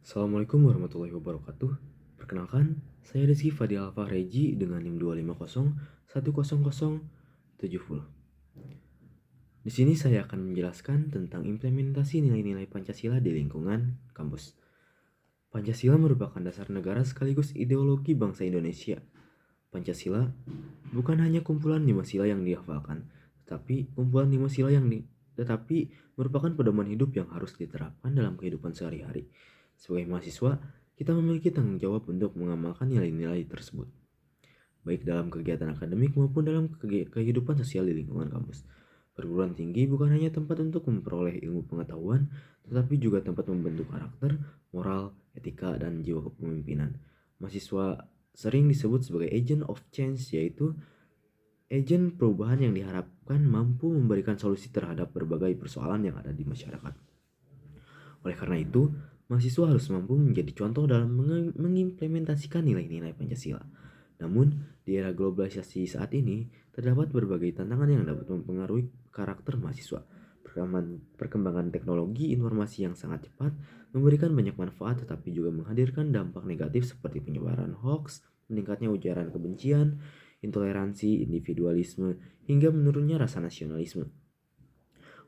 Assalamualaikum warahmatullahi wabarakatuh. Perkenalkan, saya Rizky Fadil Alfa Reji dengan NIM 2501070. Di sini saya akan menjelaskan tentang implementasi nilai-nilai Pancasila di lingkungan kampus. Pancasila merupakan dasar negara sekaligus ideologi bangsa Indonesia. Pancasila bukan hanya kumpulan 5 sila yang dihafalkan, tetapi merupakan pedoman hidup yang harus diterapkan dalam kehidupan sehari-hari. Sebagai mahasiswa, kita memiliki tanggung jawab untuk mengamalkan nilai-nilai tersebut, baik dalam kegiatan akademik maupun dalam kehidupan sosial di lingkungan kampus. Perguruan tinggi bukan hanya tempat untuk memperoleh ilmu pengetahuan, tetapi juga tempat membentuk karakter, moral, etika, dan jiwa kepemimpinan. Mahasiswa sering disebut sebagai agent of change, yaitu agen perubahan yang diharapkan mampu memberikan solusi terhadap berbagai persoalan yang ada di masyarakat. Oleh karena itu, mahasiswa harus mampu menjadi contoh dalam mengimplementasikan nilai-nilai Pancasila. Namun, di era globalisasi saat ini, terdapat berbagai tantangan yang dapat mempengaruhi karakter mahasiswa. Perkembangan teknologi informasi yang sangat cepat memberikan banyak manfaat, tetapi juga menghadirkan dampak negatif seperti penyebaran hoax, meningkatnya ujaran kebencian, intoleransi, individualisme, hingga menurunnya rasa nasionalisme.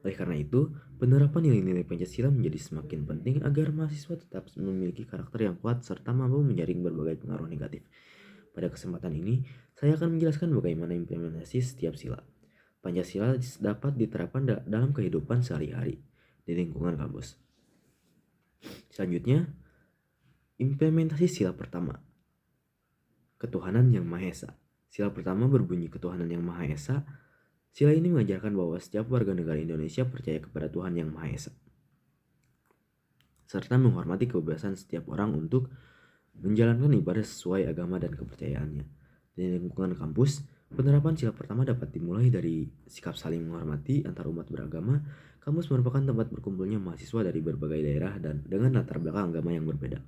Oleh karena itu, penerapan nilai-nilai Pancasila menjadi semakin penting agar mahasiswa tetap memiliki karakter yang kuat serta mampu menjaring berbagai pengaruh negatif. Pada kesempatan ini, saya akan menjelaskan bagaimana implementasi setiap sila. Pancasila dapat diterapkan dalam kehidupan sehari-hari di lingkungan kampus. Selanjutnya, implementasi sila pertama. Ketuhanan yang Maha Esa. Sila pertama berbunyi Ketuhanan yang Maha Esa. Sila ini mengajarkan bahwa setiap warga negara Indonesia percaya kepada Tuhan Yang Maha Esa, serta menghormati kebebasan setiap orang untuk menjalankan ibadah sesuai agama dan kepercayaannya. Di lingkungan kampus, penerapan sila pertama dapat dimulai dari sikap saling menghormati antar umat beragama. Kampus merupakan tempat berkumpulnya mahasiswa dari berbagai daerah dan dengan latar belakang agama yang berbeda.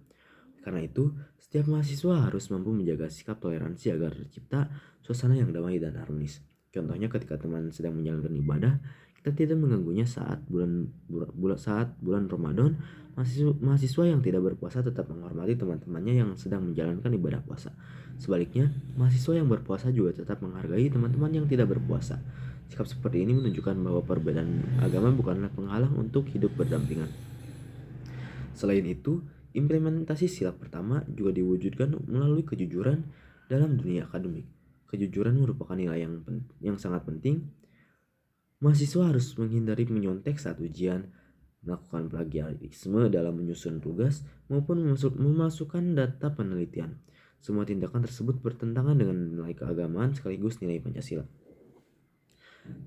Karena itu, setiap mahasiswa harus mampu menjaga sikap toleransi agar tercipta suasana yang damai dan harmonis. Contohnya ketika teman sedang menjalankan ibadah, kita tidak mengganggunya saat bulan Ramadan. Mahasiswa yang tidak berpuasa tetap menghormati teman-temannya yang sedang menjalankan ibadah puasa. Sebaliknya, mahasiswa yang berpuasa juga tetap menghargai teman-teman yang tidak berpuasa. Sikap seperti ini menunjukkan bahwa perbedaan agama bukanlah penghalang untuk hidup berdampingan. Selain itu, implementasi sila pertama juga diwujudkan melalui kejujuran dalam dunia akademik. Kejujuran merupakan nilai yang sangat penting. Mahasiswa harus menghindari menyontek saat ujian, melakukan plagiarisme dalam menyusun tugas, maupun memasukkan data penelitian. Semua tindakan tersebut bertentangan dengan nilai keagamaan sekaligus nilai Pancasila.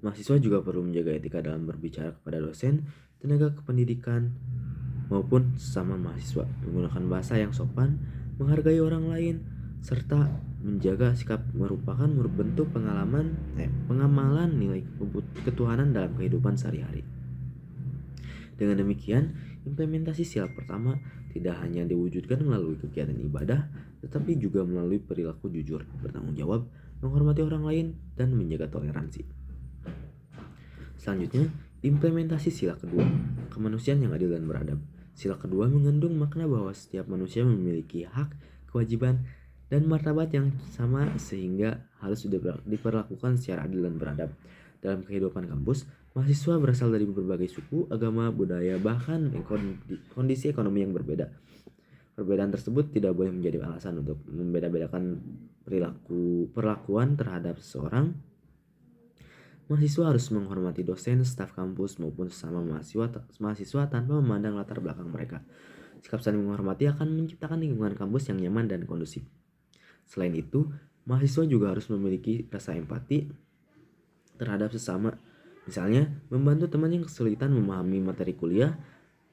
Mahasiswa juga perlu menjaga etika dalam berbicara kepada dosen, tenaga kependidikan, maupun sesama mahasiswa, menggunakan bahasa yang sopan, menghargai orang lain, serta menjaga sikap merupakan bentuk pengamalan nilai ketuhanan dalam kehidupan sehari-hari. Dengan demikian, implementasi sila pertama tidak hanya diwujudkan melalui kegiatan ibadah, tetapi juga melalui perilaku jujur, bertanggung jawab, menghormati orang lain, dan menjaga toleransi. Selanjutnya, implementasi sila kedua, kemanusiaan yang adil dan beradab. Sila kedua mengandung makna bahwa setiap manusia memiliki hak, kewajiban, dan martabat yang sama sehingga harus diperlakukan secara adil dan beradab. Dalam kehidupan kampus, mahasiswa berasal dari berbagai suku, agama, budaya, bahkan kondisi ekonomi yang berbeda. Perbedaan tersebut tidak boleh menjadi alasan untuk membeda-bedakan perlakuan terhadap seseorang. Mahasiswa harus menghormati dosen, staf kampus, maupun sesama mahasiswa tanpa memandang latar belakang mereka. Sikap saling menghormati akan menciptakan lingkungan kampus yang nyaman dan kondusif. Selain itu, mahasiswa juga harus memiliki rasa empati terhadap sesama. Misalnya, membantu teman yang kesulitan memahami materi kuliah,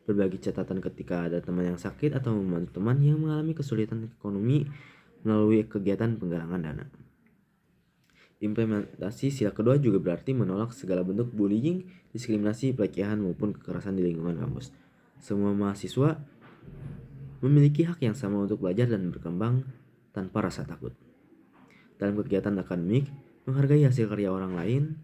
berbagi catatan ketika ada teman yang sakit, atau membantu teman yang mengalami kesulitan ekonomi melalui kegiatan penggalangan dana. Implementasi sila kedua juga berarti menolak segala bentuk bullying, diskriminasi, pelecehan, maupun kekerasan di lingkungan kampus. Semua mahasiswa memiliki hak yang sama untuk belajar dan berkembang tanpa rasa takut. Dalam kegiatan akademik, menghargai hasil karya orang lain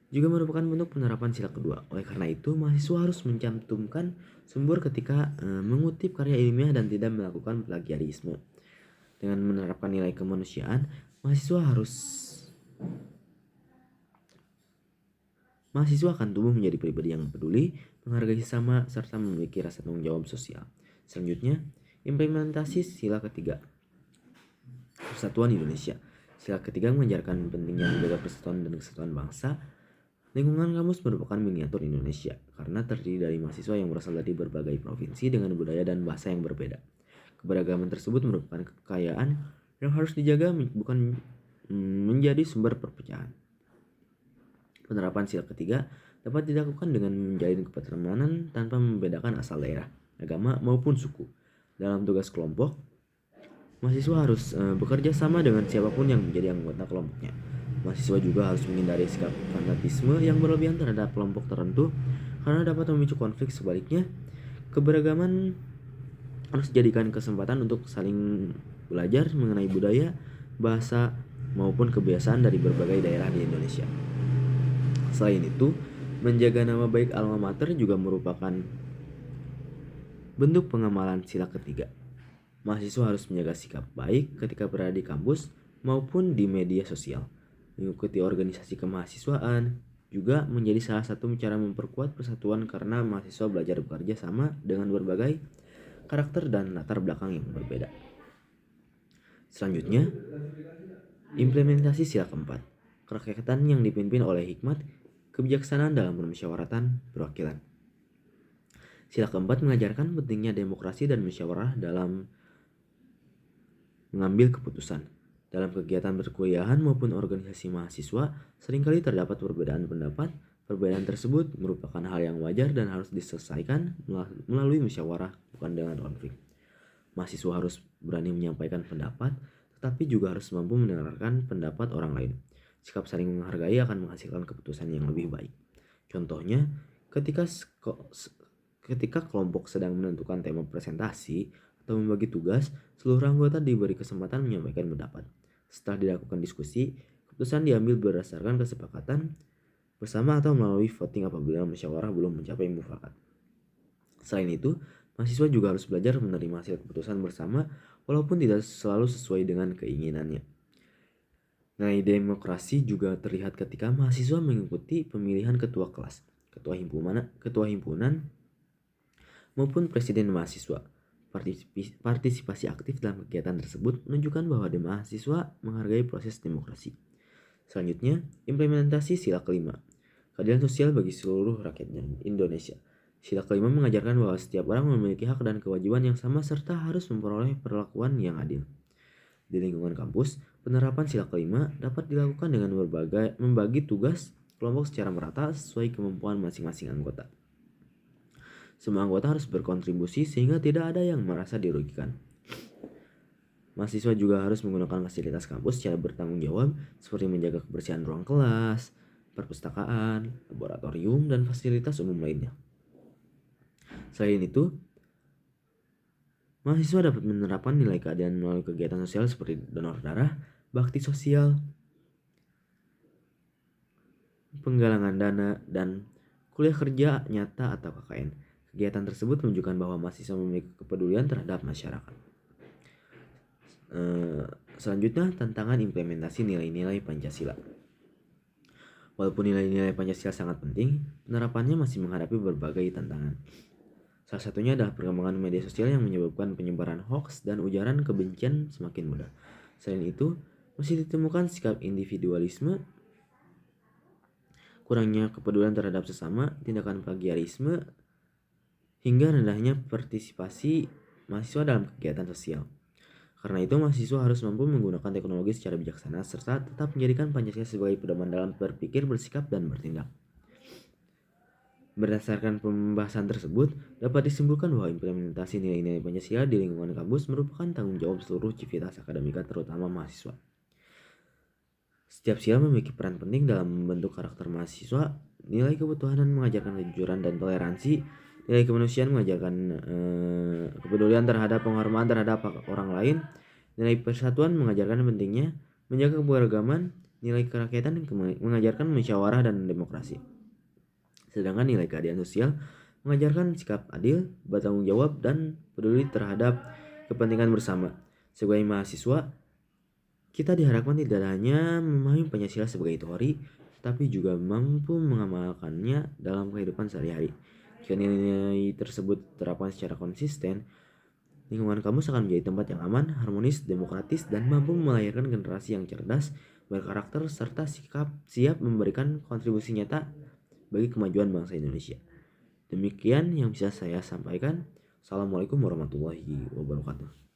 juga merupakan bentuk penerapan sila kedua. Oleh karena itu, mahasiswa harus mencantumkan sumber ketika mengutip karya ilmiah dan tidak melakukan plagiarisme. Dengan menerapkan nilai kemanusiaan, mahasiswa akan tumbuh menjadi pribadi yang peduli, menghargai sesama, serta memiliki rasa tanggung jawab sosial. Selanjutnya, implementasi sila ketiga, Persatuan Indonesia. Sila ketiga mengajarkan pentingnya menjaga persatuan dan kesatuan bangsa. Lingkungan kampus merupakan miniatur Indonesia karena terdiri dari mahasiswa yang berasal dari berbagai provinsi dengan budaya dan bahasa yang berbeda. Keberagaman tersebut merupakan kekayaan yang harus dijaga, bukan menjadi sumber perpecahan. Penerapan sila ketiga dapat dilakukan dengan menjalin kepertemanan tanpa membedakan asal daerah, agama, maupun suku. Dalam tugas kelompok, mahasiswa harus bekerja sama dengan siapapun yang menjadi anggota kelompoknya. Mahasiswa juga harus menghindari sikap fanatisme yang berlebihan terhadap kelompok tertentu karena dapat memicu konflik. Sebaliknya, keberagaman harus dijadikan kesempatan untuk saling belajar mengenai budaya, bahasa, maupun kebiasaan dari berbagai daerah di Indonesia. Selain itu, menjaga nama baik alma mater juga merupakan bentuk pengamalan sila ketiga. Mahasiswa harus menjaga sikap baik ketika berada di kampus maupun di media sosial. Mengikuti organisasi kemahasiswaan juga menjadi salah satu cara memperkuat persatuan karena mahasiswa belajar bekerja sama dengan berbagai karakter dan latar belakang yang berbeda. Selanjutnya, implementasi sila keempat, kerakyatan yang dipimpin oleh hikmat, kebijaksanaan dalam permusyawaratan perwakilan. Sila keempat mengajarkan pentingnya demokrasi dan musyawarah dalam mengambil keputusan. Dalam kegiatan perkuliahan maupun organisasi mahasiswa, seringkali terdapat perbedaan pendapat. Perbedaan tersebut merupakan hal yang wajar dan harus diselesaikan melalui musyawarah, bukan dengan konflik. Mahasiswa harus berani menyampaikan pendapat, tetapi juga harus mampu mendengarkan pendapat orang lain. Sikap saling menghargai akan menghasilkan keputusan yang lebih baik. Contohnya, ketika kelompok sedang menentukan tema presentasi atau membagi tugas, seluruh anggota diberi kesempatan menyampaikan pendapat. Setelah dilakukan diskusi, keputusan diambil berdasarkan kesepakatan bersama atau melalui voting apabila musyawarah belum mencapai mufakat. Selain itu, mahasiswa juga harus belajar menerima hasil keputusan bersama walaupun tidak selalu sesuai dengan keinginannya. Nilai demokrasi juga terlihat ketika mahasiswa mengikuti pemilihan ketua kelas, ketua himpunan maupun presiden mahasiswa. Partisipasi aktif dalam kegiatan tersebut menunjukkan bahwa mahasiswa menghargai proses demokrasi. Selanjutnya, implementasi sila kelima, keadilan sosial bagi seluruh rakyat Indonesia. Sila kelima mengajarkan bahwa setiap orang memiliki hak dan kewajiban yang sama serta harus memperoleh perlakuan yang adil. Di lingkungan kampus, penerapan sila kelima dapat dilakukan dengan membagi tugas kelompok secara merata sesuai kemampuan masing-masing anggota. Semua anggota harus berkontribusi sehingga tidak ada yang merasa dirugikan. Mahasiswa juga harus menggunakan fasilitas kampus secara bertanggung jawab seperti menjaga kebersihan ruang kelas, perpustakaan, laboratorium, dan fasilitas umum lainnya. Selain itu, mahasiswa dapat menerapkan nilai keadilan melalui kegiatan sosial seperti donor darah, bakti sosial, penggalangan dana, dan kuliah kerja nyata atau KKN. Kegiatan tersebut menunjukkan bahwa mahasiswa memiliki kepedulian terhadap masyarakat. Selanjutnya, tantangan implementasi nilai-nilai Pancasila. Walaupun nilai-nilai Pancasila sangat penting, penerapannya masih menghadapi berbagai tantangan. Salah satunya adalah perkembangan media sosial yang menyebabkan penyebaran hoaks dan ujaran kebencian semakin mudah. Selain itu, masih ditemukan sikap individualisme, kurangnya kepedulian terhadap sesama, tindakan plagiarisme, hingga rendahnya partisipasi mahasiswa dalam kegiatan sosial. Karena itu, mahasiswa harus mampu menggunakan teknologi secara bijaksana serta tetap menjadikan Pancasila sebagai pedoman dalam berpikir, bersikap, dan bertindak. Berdasarkan pembahasan tersebut, dapat disimpulkan bahwa implementasi nilai-nilai Pancasila di lingkungan kampus merupakan tanggung jawab seluruh civitas akademika, terutama mahasiswa. Setiap sila memiliki peran penting dalam membentuk karakter mahasiswa. Nilai kebutuhan mengajarkan kejujuran dan toleransi. Nilai kemanusiaan mengajarkan kepedulian terhadap penghormatan terhadap orang lain. Nilai persatuan mengajarkan pentingnya menjaga keberagaman. Nilai kerakyatan mengajarkan musyawarah dan demokrasi. Sedangkan nilai keadilan sosial mengajarkan sikap adil, bertanggung jawab, dan peduli terhadap kepentingan bersama. Sebagai mahasiswa, kita diharapkan tidak hanya memahami Pancasila sebagai teori, tapi juga mampu mengamalkannya dalam kehidupan sehari-hari. Jika nilai tersebut diterapkan secara konsisten, lingkungan kampus akan menjadi tempat yang aman, harmonis, demokratis, dan mampu melahirkan generasi yang cerdas, berkarakter, serta siap memberikan kontribusi nyata bagi kemajuan bangsa Indonesia. Demikian yang bisa saya sampaikan. Assalamualaikum warahmatullahi wabarakatuh.